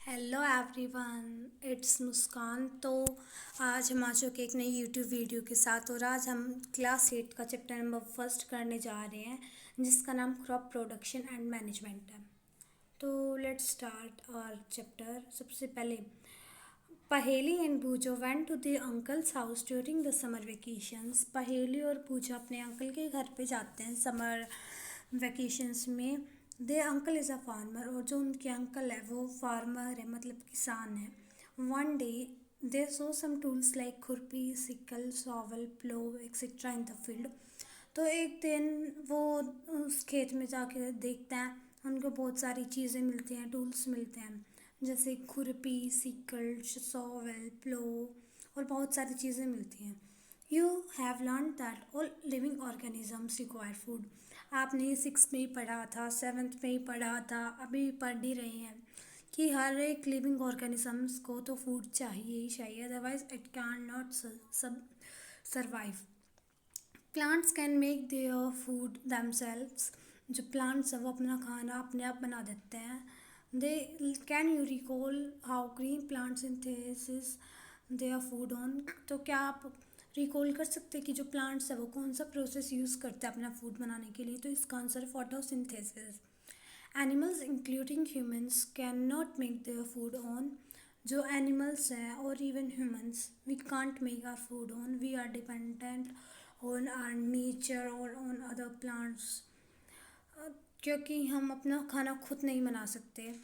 Hello everyone, it's मुस्कान। तो आज हम आ चुके एक नई यूट्यूब वीडियो के साथ और आज हम क्लास 8 का चैप्टर नंबर फर्स्ट करने जा रहे हैं जिसका नाम क्रॉप प्रोडक्शन एंड मैनेजमेंट है। तो लेट्स स्टार्ट आवर चैप्टर। सबसे पहले Paheli and Puja went to the uncle's house during the summer vacations. Paheli और पूजा अपने अंकल के घर पे जाते हैं समर वेकेशंस में। दे अंकल इज़ अ फार्मर, और जो उनके अंकल है वो फार्मर है, मतलब किसान है। One day they saw some tools like खुरपी, sickle, shovel, plough etcetera in the field. तो एक दिन वो उस खेत में जाके देखते हैं, उनको बहुत सारी चीज़ें मिलती हैं, टूल्स मिलते हैं, जैसे खुरपी, सिकल, शॉवल, प्लो और बहुत सारी चीज़ें मिलती हैं। You have learn that all living organisms require food. आपने 6 में ही पढ़ा था, 7th में ही पढ़ा था, अभी भी पढ़ ही रहे हैं कि हर एक लिविंग ऑर्गेनिजम्स को तो फूड चाहिए ही चाहिए, otherwise it can not survive. Plants can make their food themselves. जो प्लांट्स है वो अपना खाना अपने आप बना देते हैं। They can you recall how green plants synthesis there food on. तो क्या आप रिकॉल कर सकते हैं कि जो प्लांट्स है वो कौन सा प्रोसेस यूज़ करते हैं अपना फूड बनाने के लिए? तो इसका आंसर है photosynthesis. Animals including humans can not make their food own. जो एनिमल्स हैं और even humans, we can't make our food own, we are dependent on our nature और ऑन अदर प्लांट्स। क्योंकि हम अपना खाना खुद नहीं बना सकते,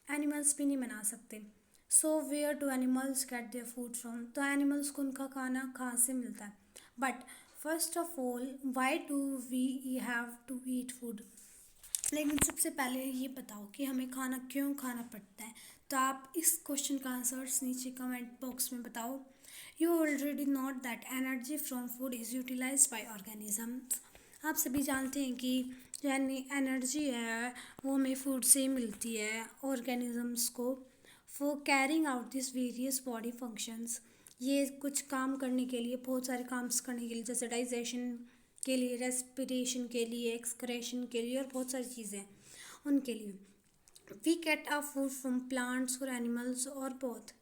एनिमल्स भी नहीं बना सकते। So where do animals get their food from. तो एनिमल्स को उनका खाना कहाँ से मिलता है? But first of all why do we have to eat food. लेकिन सबसे पहले ये बताओ कि हमें खाना क्यों खाना पड़ता है। तो आप इस क्वेश्चन का आंसर्स नीचे कमेंट बॉक्स में बताओ। You already note that energy from food is utilized by organisms. आप सभी जानते हैं कि जो एनर्जी है वो हमें फूड से ही मिलती है ऑर्गेनिजम्स को, for carrying out this various body functions. ये कुछ काम करने के लिए, बहुत सारे काम करने के लिए, जैसे डाइजेशन के लिए, रेस्पिरेशन के लिए, एक्सक्रेशन के लिए और बहुत सारी चीज़ें उनके लिए। We get our food from plants और एनिमल्स और बोथ।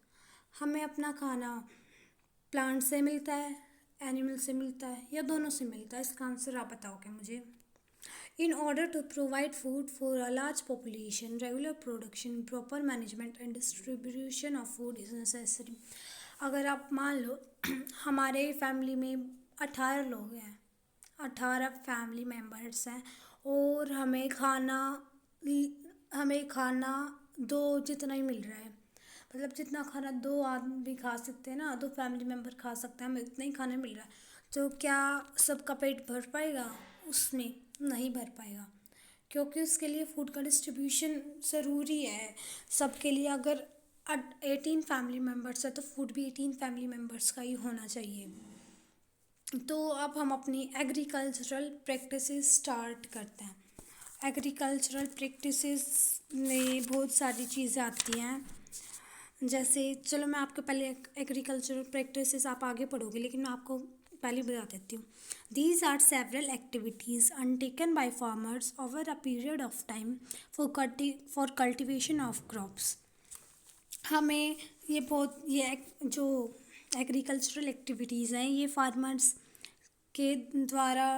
हमें अपना खाना प्लांट से मिलता है, एनिमल से मिलता है, या दोनों से मिलता है? इसका आंसर आप बताओगे मुझे। In order to provide food for a large population, regular production, proper management and distribution of food is necessary. अगर आप मान लो हमारे फैमिली में 18 लोग हैं, 18 फैमिली मेम्बर्स हैं, और हमें खाना दो जितना ही मिल रहा है, मतलब जितना खाना दो आदमी खा सकते हैं ना, दो फैमिली मेम्बर खा सकते हैं, हमें उतना ही खाना मिल रहा है। तो क्या सबका पेट भर पाएगा? उसमें नहीं भर पाएगा, क्योंकि उसके लिए फूड का डिस्ट्रीब्यूशन ज़रूरी है सबके लिए। अगर 18 फैमिली मेम्बर्स है तो फूड भी 18 फैमिली मेम्बर्स का ही होना चाहिए। तो अब हम अपनी एग्रीकल्चरल प्रैक्टिसेस स्टार्ट करते हैं। एग्रीकल्चरल प्रैक्टिसेस में बहुत सारी चीज़ें आती हैं, जैसे चलो मैं आपको पहले एग्रीकल्चरल प्रैक्टिसेस आप आगे पढ़ोगे, लेकिन मैं आपको पहले बता देती हूँ। These are several activities undertaken by farmers over a period of time for cultivation of crops. हमें ये जो एग्रीकल्चरल एक्टिविटीज़ हैं ये फार्मर्स के द्वारा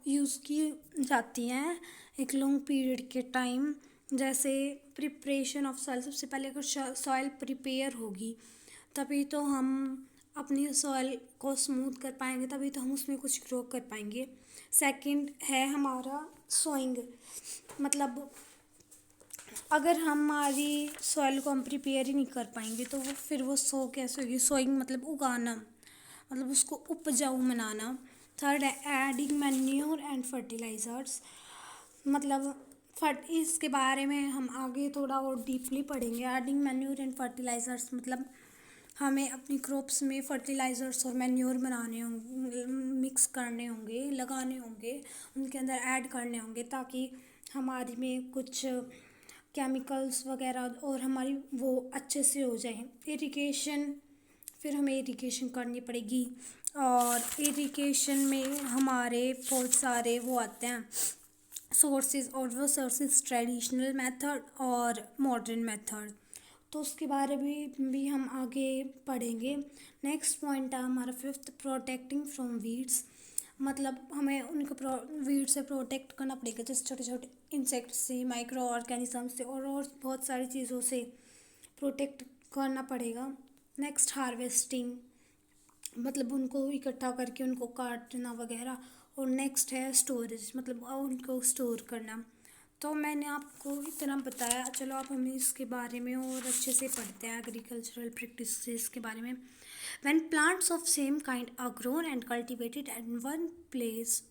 यूज़ की जाती हैं एक लॉन्ग पीरियड के टाइम। जैसे प्रिपरेशन ऑफ सॉइल, सबसे पहले अगर सॉइल प्रिपेयर होगी तभी तो हम अपनी सॉइल को स्मूथ कर पाएंगे, तभी तो हम उसमें कुछ ग्रो कर पाएंगे। सेकंड है हमारा सोइंग, मतलब अगर हमारी सॉइल को हम प्रिपेयर ही नहीं कर पाएंगे तो वो फिर वो सो कैसे होगी? सोइंग मतलब उगाना, मतलब उसको उपजाऊ बनाना। थर्ड है एडिंग मैन्योर एंड फर्टिलाइज़र्स, मतलब इसके बारे में हम आगे थोड़ा और डीपली पढ़ेंगे। एडिंग मैन्योर एंड फर्टिलाइज़र्स मतलब हमें अपनी क्रॉप्स में फर्टिलाइज़र्स और मैन्योर बनाने होंगे, मिक्स करने होंगे, लगाने होंगे, उनके अंदर ऐड करने होंगे, ताकि हमारी में कुछ केमिकल्स वगैरह और हमारी वो अच्छे से हो जाए। इरिगेशन, फिर हमें इरिगेशन करनी पड़ेगी, और इरिगेशन में हमारे बहुत सारे वो आते हैं सोर्सेज, और वो सोर्सेज ट्रेडिशनल मेथड और मॉडर्न मेथड। तो उसके बारे में भी हम आगे पढ़ेंगे। नेक्स्ट पॉइंट है हमारा फिफ्थ, प्रोटेक्टिंग फ्रॉम वीड्स। मतलब हमें उनको वीड से प्रोटेक्ट करना पड़ेगा, जैसे छोटे छोटे इंसेक्ट से, माइक्रो ऑर्गेनिज्म से और बहुत सारी चीज़ों से प्रोटेक्ट करना पड़ेगा। नेक्स्ट, हार्वेस्टिंग, मतलब उनको इकट्ठा करके उनको काटना वगैरह। और नेक्स्ट है स्टोरेज, मतलब उनको स्टोर करना। तो मैंने आपको इतना बताया, चलो आप हमें इसके बारे में और अच्छे से पढ़ते हैं एग्रीकल्चरल प्रैक्टिसेस के बारे में। When plants of same kind are grown and cultivated at one place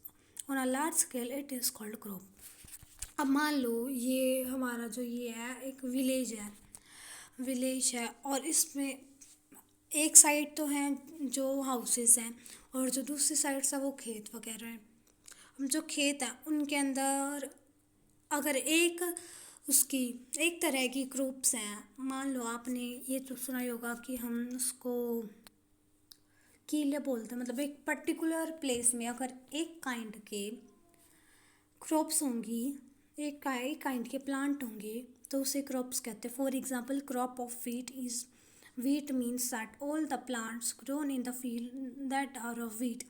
on a large scale, it is called crop. अब मान लो ये हमारा जो ये है एक विलेज है और इसमें एक साइड तो हैं जो हाउसेस हैं और जो दूसरी साइड से वो खेत वगैरह हैं। अब जो खेत हैं उनके अंदर अगर उसकी एक तरह की क्रॉप्स हैं, मान लो आपने ये तो सुना ही होगा कि हम उसको कीले बोलते हैं, मतलब एक पर्टिकुलर प्लेस में अगर एक काइंड के क्रॉप्स होंगी, एक काइंड के प्लांट होंगे तो उसे क्रॉप्स कहते हैं। For example, crop of wheat means that all the plants grown in the field that are of wheat.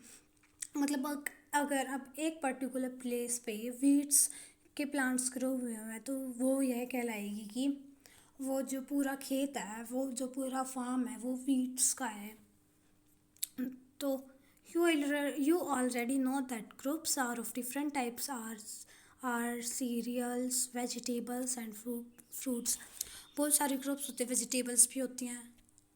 मतलब अगर अब एक पर्टिकुलर प्लेस पे वीट्स के प्लांट्स ग्रो हुए हैं तो वो यह कहलाएगी कि वो जो पूरा खेत है, वो जो पूरा फार्म है, वो वीट्स का है। तो you already know that crops are of different types are cereals, vegetables and fruits। बहुत सारी क्रॉप्स होते हैं, वेजिटेबल्स भी होती हैं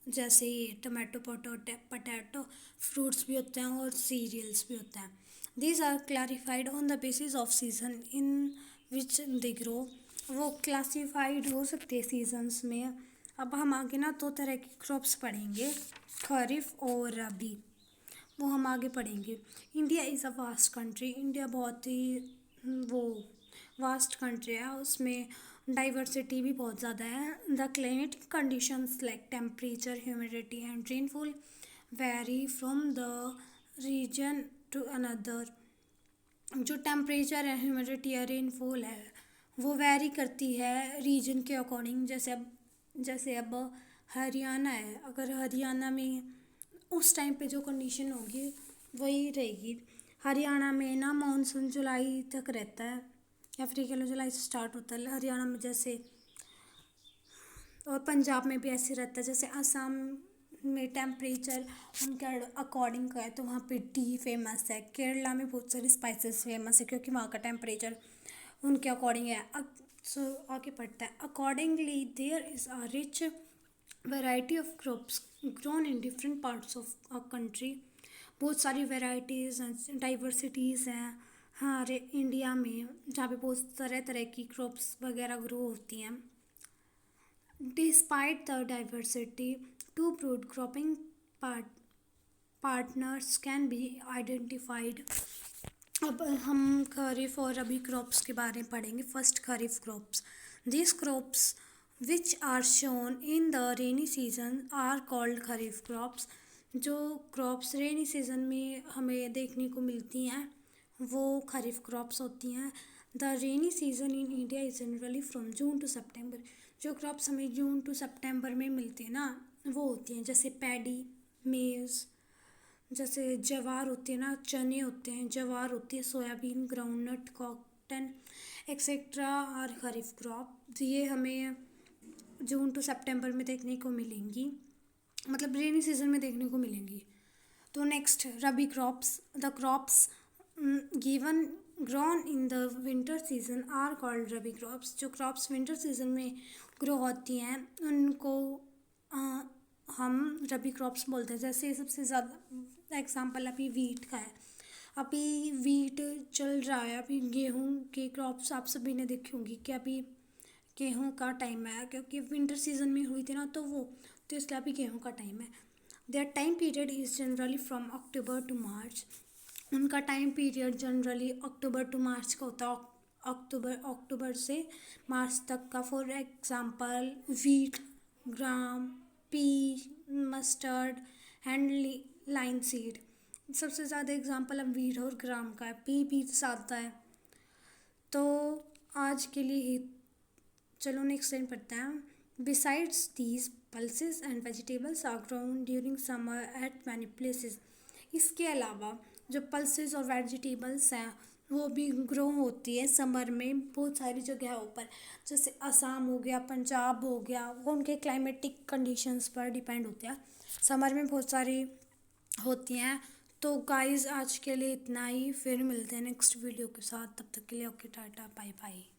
जैसे ये टमाटो, पटैटो, फ्रूट्स भी होते हैं और सीरियल्स भी होते हैं। These are clarified on the basis of season in which they grow. वो क्लासीफाइड हो सकते हैं सीजन्स में। अब हम आगे ना दो तरह की क्रॉप्स पढ़ेंगे, खरीफ और रबी, वो हम आगे पढ़ेंगे। India is a vast country. India बहुत ही वो वास्ट कंट्री है, उसमें डाइवर्सिटी भी बहुत ज़्यादा है। The climatic conditions like temperature, humidity and rainfall vary from the region to another. जो टेम्परेचर है, ह्यूमिडिटी है, रेनफॉल है, वो वेरी करती है रीजन के अकॉर्डिंग। जैसे अब हरियाणा है, अगर हरियाणा में उस टाइम पे जो कंडीशन होगी वही रहेगी। हरियाणा में ना मानसून जुलाई तक रहता है या फिर कह लो जुलाई से स्टार्ट होता है हरियाणा में जैसे। और पंजाब में भी ऐसे रहता है। जैसे असम में टेम्परेचर उनके अकॉर्डिंग का है तो वहाँ पे टी फेमस है। केरला में बहुत सारी स्पाइसेस फेमस है क्योंकि वहाँ का टेम्परेचर उनके अकॉर्डिंग है। अब सो आगे पढ़ता है, accordingly there is a rich variety of crops grown in different parts of a country. बहुत सारी वेराइटीज़ हैं, डाइवर्सिटीज़ हैं हमारे इंडिया में, जहाँ पे बहुत तरह तरह की क्रॉप्स वगैरह ग्रो होती हैं। Despite the diversity, two broad cropping partners can be identified. अब हम खरीफ और रबी क्रॉप्स के बारे में पढ़ेंगे। First, kharif crops. This crops which are sown in the rainy season are called kharif crops. जो क्रॉप्स रेनी सीजन में हमें देखने को मिलती हैं वो खरीफ क्रॉप्स होती हैं। The rainy season in India is generally from June to September. जो क्रॉप्स हमें जून टू सितंबर में मिलती हैं ना, वो होती हैं जैसे पैडी, मेज़, जैसे ज्वार होती है ना, चने होते हैं, ज्वार होती है, सोयाबीन, ग्राउंडनट, कॉटन एक्सेट्रा और खरीफ क्रॉप। ये हमें जून टू सितंबर में देखने को मिलेंगी, मतलब रेनी सीजन में देखने को मिलेंगी। तो next, rabi crops. The crops given grown in the winter season are called rabi crops. जो क्रॉप्स विंटर सीजन में ग्रो होती हैं उनको हम रबी क्रॉप्स बोलते हैं। जैसे सबसे ज़्यादा एग्जांपल अभी वीट का है। अभी वीट चल रहा है, अभी गेहूं की क्रॉप्स आप सभी ने देखी होंगी कि अभी गेहूं का टाइम है क्योंकि विंटर सीजन में हुई थी ना, तो इसलिए अभी गेहूं का टाइम है। Their time period is generally from October to March. उनका time period generally October to March का होता है। अक्टूबर से मार्च तक का। For example, wheat, gram, pea, mustard and linseed. सबसे ज़्यादा एग्जांपल अब वीट और ग्राम का है, पी भी ज़्यादा है। तो आज के लिए ही चलो नेक्स्ट टाइम पढ़ते हैं। Besides these, pulses and vegetables are grown during summer at many places. इसके अलावा जो पल्सेस और वेजिटेबल्स हैं वो भी ग्रो होती है समर में बहुत सारी जगहों पर, जैसे असम हो गया, पंजाब हो गया, वो उनके क्लाइमेटिक कंडीशंस पर डिपेंड होते हैं। समर में बहुत सारी होती हैं। तो गाइस आज के लिए इतना ही, फिर मिलते हैं नेक्स्ट वीडियो के साथ। तब तक के लिए ओके, टाटा, बाय बाय।